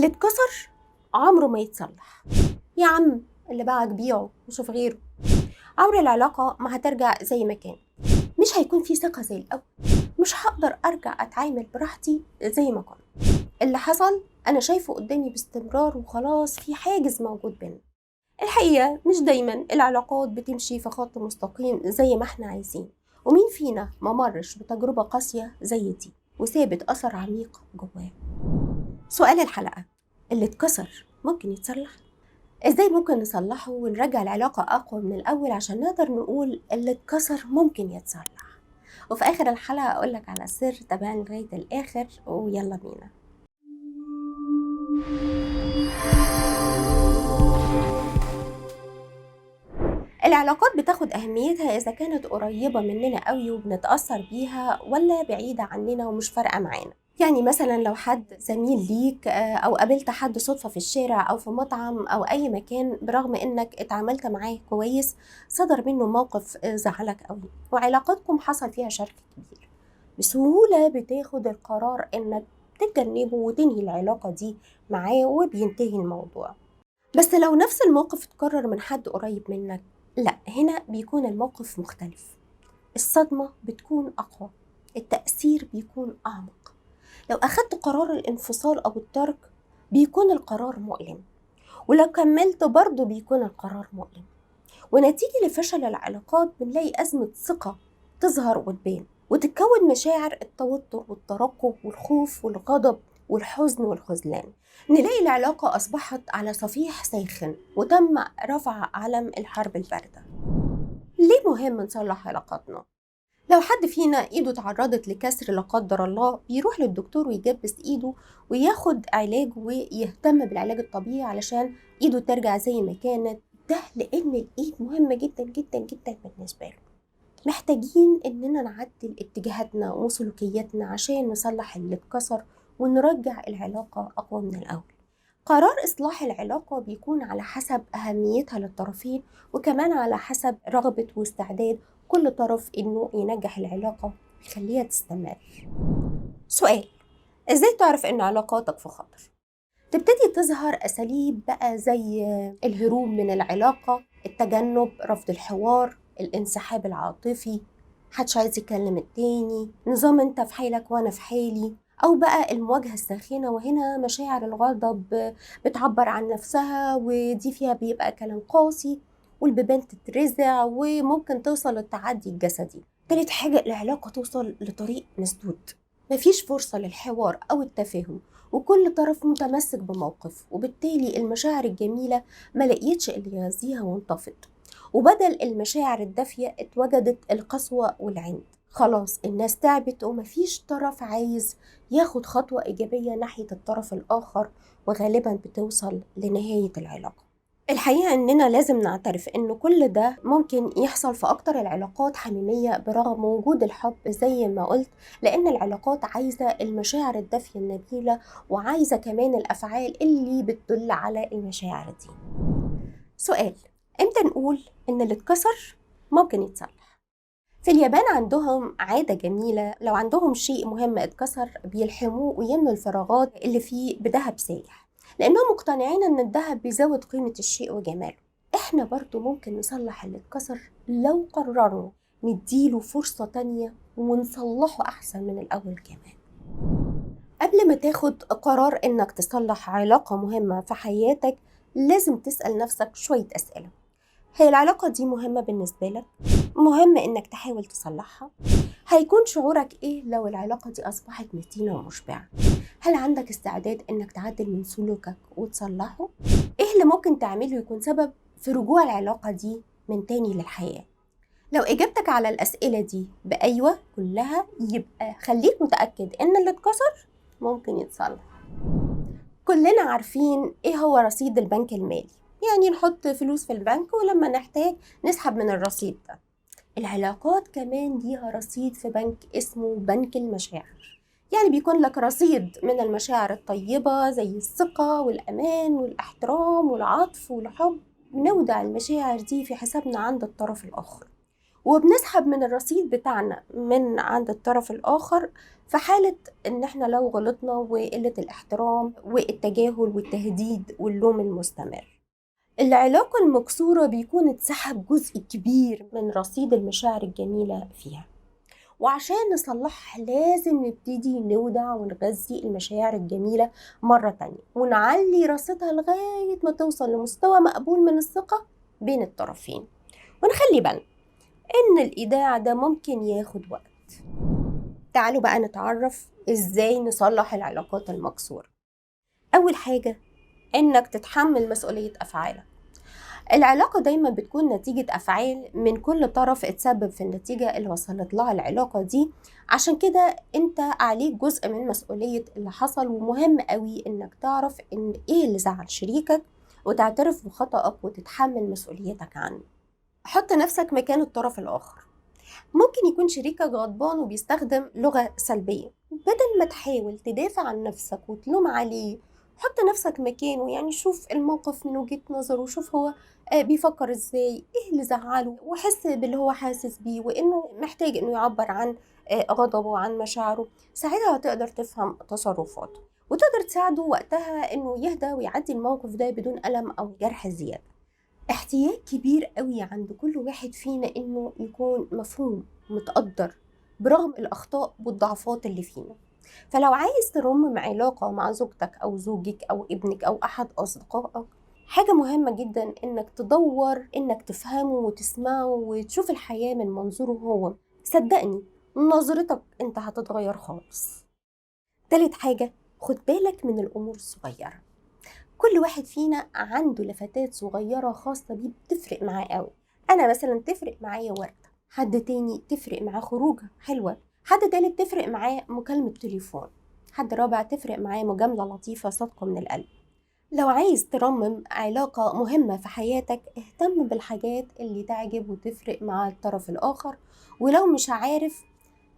اللي اتكسر عمره ما يتصلح. يا عم اللي باعك بيعه وشوف غيره. عمر العلاقة ما هترجع زي ما كان، مش هيكون في ثقة زي الأول، مش هقدر أرجع أتعامل براحتي زي ما كنت. اللي حصل أنا شايفه قدامي باستمرار وخلاص في حاجز موجود بينا. الحقيقة مش دايما العلاقات بتمشي في خط مستقيم زي ما احنا عايزين، ومين فينا ما مرش بتجربة قاسية زي دي وثابت أثر عميق جواه. سؤال الحلقة، اللي اتكسر ممكن يتصلح؟ ازاي ممكن نصلحه ونرجع العلاقة أقوى من الأول عشان نقدر نقول اللي اتكسر ممكن يتصلح؟ وفي آخر الحلقة أقولك على سر، تابعني لغاية الآخر ويلا بينا. العلاقات بتاخد أهميتها إذا كانت قريبة مننا قوي وبنتأثر بيها، ولا بعيدة عننا ومش فارقة معانا. يعني مثلا لو حد زميل ليك أو قابلت حد صدفة في الشارع أو في مطعم أو أي مكان، برغم إنك اتعاملت معاه كويس صدر منه موقف زعلك قوي وعلاقتكم حصل فيها شرخ كبير، بسهولة بتاخد القرار إنك تتجنبه وتنهي العلاقة دي معاه وبينتهي الموضوع. بس لو نفس الموقف اتكرر من حد قريب منك، لا، هنا بيكون الموقف مختلف. الصدمة بتكون أقوى، التأثير بيكون أعمق. لو أخدت قرار الانفصال أو الترك بيكون القرار مؤلم، ولو كملت برضه بيكون القرار مؤلم. ونتيجة لفشل العلاقات بنلاقي أزمة ثقة تظهر وتبان، وتتكون مشاعر التوتر والترقب والخوف والغضب والحزن والخذلان. نلاقي العلاقة أصبحت على صفيح ساخن وتم رفع علم الحرب الباردة. ليه مهم نصلح علاقاتنا؟ لو حد فينا ايده تعرضت لكسر لا قدر الله، بيروح للدكتور ويجبس ايده وياخد علاج ويهتم بالعلاج الطبيعي علشان ايده ترجع زي ما كانت. ده لان الايد مهمة جدا جدا جدا بالنسبة له. محتاجين اننا نعدل اتجاهاتنا وسلوكياتنا عشان نصلح اللي اتكسر ونرجع العلاقة اقوى من الاول. قرار إصلاح العلاقة بيكون على حسب أهميتها للطرفين، وكمان على حسب رغبة واستعداد كل طرف إنه ينجح العلاقة ويخليها تستمر. سؤال، إزاي تعرف إن علاقاتك في خطر؟ تبتدي تظهر أساليب بقى زي الهروب من العلاقة، التجنب، رفض الحوار، الانسحاب العاطفي، محدش عايز يكلم التاني، نظام انت في حالك وانا في حالي، او بقى المواجهة الساخنة، وهنا مشاعر الغضب بتعبر عن نفسها ودي فيها بيبقى كلام قاسي والبيبان تترزع وممكن توصل للتعدي الجسدي. تالت حاجة، العلاقة توصل لطريق مسدود، مفيش فرصة للحوار او التفاهم وكل طرف متمسك بموقف، وبالتالي المشاعر الجميلة ما لقيتش اللي يغذيها وانطفت، وبدل المشاعر الدافية اتوجدت القسوة والعند. خلاص الناس تعبت ومفيش طرف عايز ياخد خطوة إيجابية ناحية الطرف الآخر، وغالبا بتوصل لنهاية العلاقة. الحقيقة إننا لازم نعترف إن كل ده ممكن يحصل في أكتر العلاقات حميمية برغم وجود الحب زي ما قلت، لأن العلاقات عايزة المشاعر الدافية النبيلة وعايزة كمان الأفعال اللي بتدل على المشاعر دي. سؤال، إمتى نقول إن اللي اتكسر ممكن يتصلح؟ في اليابان عندهم عادة جميلة، لو عندهم شيء مهم اتكسر بيلحموه ويملوا الفراغات اللي فيه بذهب سايح، لأنهم مقتنعين إن الذهب بيزود قيمة الشيء وجماله. إحنا برضو ممكن نصلح اللي اتكسر لو قررنا نديله فرصة تانية ونصلحه أحسن من الأول كمان. قبل ما تاخد قرار إنك تصلح علاقة مهمة في حياتك لازم تسأل نفسك شوية أسئلة. هي العلاقة دي مهمة بالنسبة لك؟ مهم إنك تحاول تصلحها؟ هيكون شعورك إيه لو العلاقة دي أصبحت متينة ومشبعة؟ هل عندك استعداد إنك تعدل من سلوكك وتصلحه؟ إيه اللي ممكن تعمله يكون سبب في رجوع العلاقة دي من تاني للحياة؟ لو إجابتك على الأسئلة دي بأيوة كلها، يبقى خليك متأكد إن اللي اتكسر ممكن يتصلح. كلنا عارفين إيه هو رصيد البنك المالي، يعني نحط فلوس في البنك ولما نحتاج نسحب من الرصيد ده. العلاقات كمان ليها رصيد في بنك اسمه بنك المشاعر، يعني بيكون لك رصيد من المشاعر الطيبة زي الثقة والأمان والاحترام والعطف والحب. نودع المشاعر دي في حسابنا عند الطرف الآخر، وبنسحب من الرصيد بتاعنا من عند الطرف الآخر في حالة إن إحنا لو غلطنا، وقلة الاحترام والتجاهل والتهديد واللوم المستمر. العلاقة المكسورة بيكون اتسحب جزء كبير من رصيد المشاعر الجميلة فيها، وعشان نصلحها لازم نبتدي نودع ونغذي المشاعر الجميلة مرة تانية، ونعلي رصيدها لغاية ما توصل لمستوى مقبول من الثقة بين الطرفين. ونخلي بالنا إن الإيداع ده ممكن ياخد وقت. تعالوا بقى نتعرف إزاي نصلح العلاقات المكسورة. أول حاجة، إنك تتحمل مسؤولية أفعالك. العلاقة دايما بتكون نتيجة أفعال من كل طرف اتسبب في النتيجة اللي وصلت لها العلاقة دي، عشان كده انت عليك جزء من مسؤولية اللي حصل. ومهم قوي انك تعرف ان ايه اللي زعل شريكك، وتعترف بخطأك وتتحمل مسؤوليتك عنه. حط نفسك مكان الطرف الآخر. ممكن يكون شريكك غضبان وبيستخدم لغة سلبية، بدل ما تحاول تدافع عن نفسك وتلوم عليه، حط نفسك مكانه. يعني شوف الموقف من وجهة نظره، وشوف هو بيفكر ازاي، ايه اللي زعله، وحس باللي هو حاسس بيه، وانه محتاج انه يعبر عن غضبه وعن مشاعره. ساعتها هتقدر تفهم تصرفاته، وتقدر تساعده وقتها انه يهدى ويعدي الموقف ده بدون ألم او جرح زيادة. احتياج كبير قوي عند كل واحد فينا انه يكون مفهوم متقدر برغم الاخطاء والضعفات اللي فينا. فلو عايز ترمم علاقة مع زوجتك او زوجك او ابنك او احد اصدقائك، حاجة مهمة جدا انك تدور انك تفهمه وتسمعه وتشوف الحياة من منظوره هو. صدقني نظرتك انت هتتغير خالص. تالت حاجة، خد بالك من الامور الصغيرة. كل واحد فينا عنده لفتات صغيرة خاصة بيه بتفرق معاه قوي. أنا مثلا تفرق معايا وردة، حد تاني تفرق معاه خروجة حلوة، حد تالت تفرق معاه مكالمة تليفون، حد رابع تفرق معاه مجاملة لطيفة صادقة من القلب. لو عايز ترمم علاقة مهمة في حياتك، اهتم بالحاجات اللي تعجب وتفرق مع الطرف الآخر. ولو مش عارف،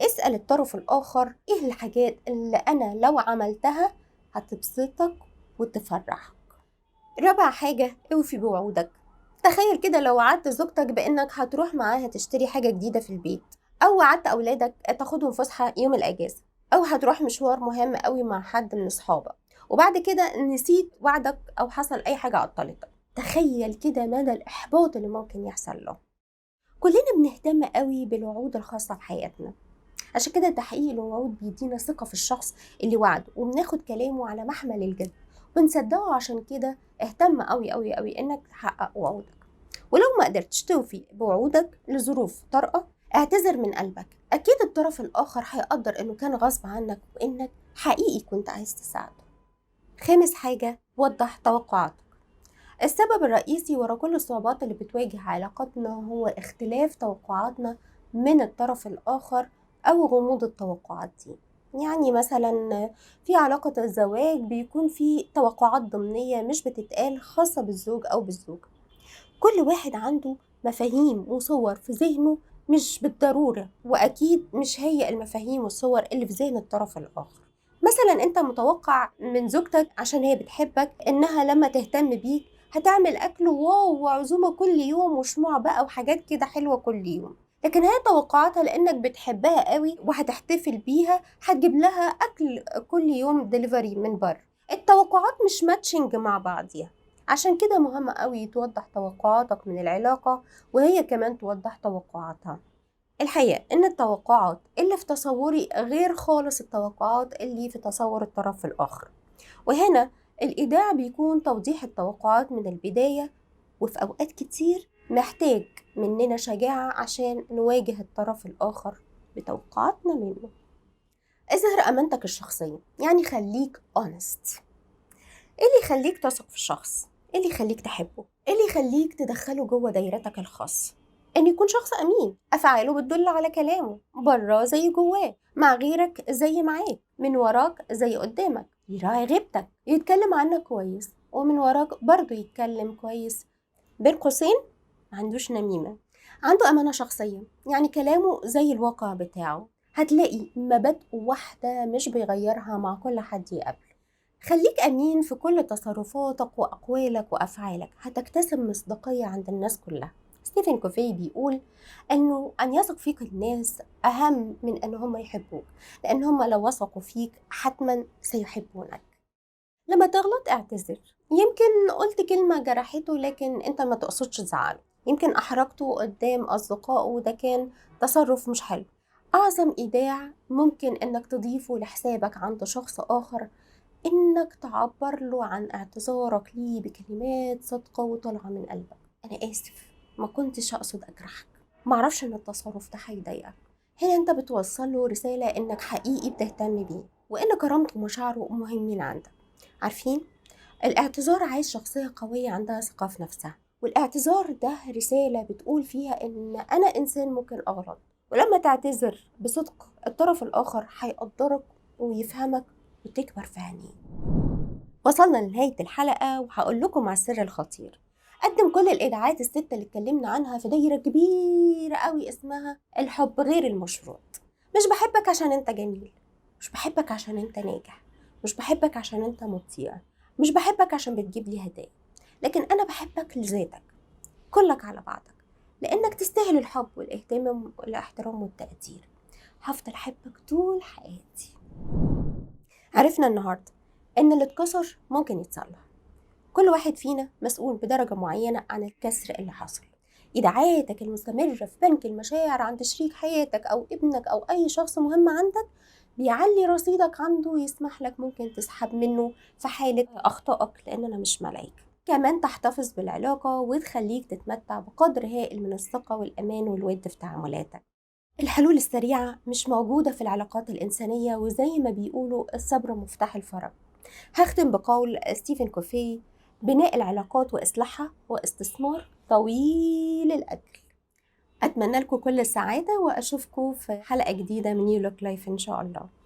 اسأل الطرف الآخر ايه الحاجات اللي أنا لو عملتها هتبسطك وتفرحك. رابع حاجة، اوفي بوعودك. تخيل كده لو وعدت زوجتك بانك هتروح معاها تشتري حاجة جديدة في البيت، او وعدت اولادك تاخدهم فسحة يوم الاجازة، او هتروح مشوار مهم قوي مع حد من اصحابك، وبعد كده نسيت وعدك او حصل اي حاجة عطلتك. تخيل كده مدى الاحباط اللي ممكن يحصل له. كلنا بنهتم قوي بالوعود الخاصة بحياتنا، عشان كده تحقيق الوعود بيدينا ثقة في الشخص اللي وعده، وبناخد كلامه على محمل الجد ونصدقه. عشان كده اهتم قوي قوي قوي انك تحقق وعودك. ولو ما قدرتش توفي بوعودك لظروف طارئة، اعتذر من قلبك. اكيد الطرف الاخر هيقدر انه كان غصب عنك وانك حقيقي كنت عايز تساعده. خامس حاجة، وضح توقعاتك. السبب الرئيسي ورا كل الصعوبات اللي بتواجه علاقاتنا هو اختلاف توقعاتنا من الطرف الآخر أو غموض التوقعات دي. يعني مثلا في علاقة الزواج بيكون في توقعات ضمنية مش بتتقال خاصة بالزوج أو بالزوجة. كل واحد عنده مفاهيم وصور في ذهنه، مش بالضرورة وأكيد مش هي المفاهيم والصور اللي في ذهن الطرف الآخر. مثلا انت متوقع من زوجتك عشان هي بتحبك انها لما تهتم بيك هتعمل اكل واو وعزومة كل يوم وشموع بقى وحاجات كده حلوة كل يوم، لكن هي توقعاتها لانك بتحبها قوي وهتحتفل بيها هتجيب لها اكل كل يوم ديليفري من بره. التوقعات مش ماتشنج مع بعضيها. عشان كده مهم قوي توضح توقعاتك من العلاقة، وهي كمان توضح توقعاتها. الحقيقة إن التوقعات اللي في تصوري غير خالص التوقعات اللي في تصور الطرف الآخر، وهنا الإيداع بيكون توضيح التوقعات من البداية. وفي أوقات كتير محتاج مننا شجاعة عشان نواجه الطرف الآخر بتوقعاتنا منه. اظهر أمانتك الشخصية، يعني خليك honest. ايه اللي يخليك تثق في الشخص؟ ايه اللي يخليك تحبه؟ ايه اللي يخليك تدخله جوه دايرتك الخاصة؟ ان يكون شخص امين، افعاله بتدل على كلامه، براه زي جواه، مع غيرك زي معاك، من وراك زي قدامك، يراعي غيبتك، يتكلم عنك كويس ومن وراك برضه يتكلم كويس. بين قوسين، ما عندوش نميمة، عنده أمانة شخصية، يعني كلامه زي الواقع بتاعه. هتلاقي مبادئ واحدة مش بيغيرها مع كل حد يقابله. خليك أمين في كل تصرفاتك وأقوالك وأفعالك، هتكتسب مصداقية عند الناس كلها. ستيفن كوفي بيقول أنه أن يثق فيك الناس أهم من أن هم يحبوك، لأن هم لو وثقوا فيك حتما سيحبونك. لما تغلط اعتذر، يمكن قلت كلمة جرحته لكن انت ما تقصدش تزعله، يمكن احرجته قدام اصدقائه وده كان تصرف مش حلو. اعظم ايداع ممكن انك تضيفه لحسابك عند شخص اخر انك تعبر له عن اعتذارك ليه بكلمات صادقة وطالعة من قلبك. انا اسف، ما كنتش اقصد اجرحك، معرفش ان التصرف ده هيضايقك. هنا انت بتوصل له رسالة انك حقيقي بتهتم بيه وان كرامته ومشاعره مهمين عندك. عارفين، الاعتذار عايز شخصية قوية عندها ثقة في نفسها، والاعتذار ده رسالة بتقول فيها ان انا انسان ممكن اغلط، ولما تعتذر بصدق الطرف الاخر هيقدرك ويفهمك وتكبر في عينيه. وصلنا لنهاية الحلقة وهقول لكم على السر الخطير. قدم كل الإيداعات الستة اللي اتكلمنا عنها في دايرة كبيرة قوي اسمها الحب غير المشروط. مش بحبك عشان انت جميل، مش بحبك عشان انت ناجح، مش بحبك عشان انت مطيع، مش بحبك عشان بتجيب لي هدايا، لكن أنا بحبك لذاتك كلك على بعضك، لأنك تستاهل الحب والاهتمام والاحترام والتقدير. هفضل أحبك طول حياتي. عرفنا النهاردة إن اللي اتكسر ممكن يتصلح. كل واحد فينا مسؤول بدرجة معينة عن الكسر اللي حصل. إيداعاتك المستمرة في بنك المشاعر عند شريك حياتك أو ابنك أو أي شخص مهم عندك بيعلي رصيدك عنده ويسمح لك ممكن تسحب منه في حالة أخطائك، لأننا مش ملايكة. كمان تحتفظ بالعلاقة وتخليك تتمتع بقدر هائل من الثقة والأمان والود في تعاملاتك. الحلول السريعة مش موجودة في العلاقات الإنسانية، وزي ما بيقولوا الصبر مفتاح الفرج. هختم بقول ستيفن كوفي: بناء العلاقات وإصلاحها واستثمار طويل الأجل. أتمنى لكم كل السعادة وأشوفكم في حلقة جديدة من يو لوك لايف إن شاء الله.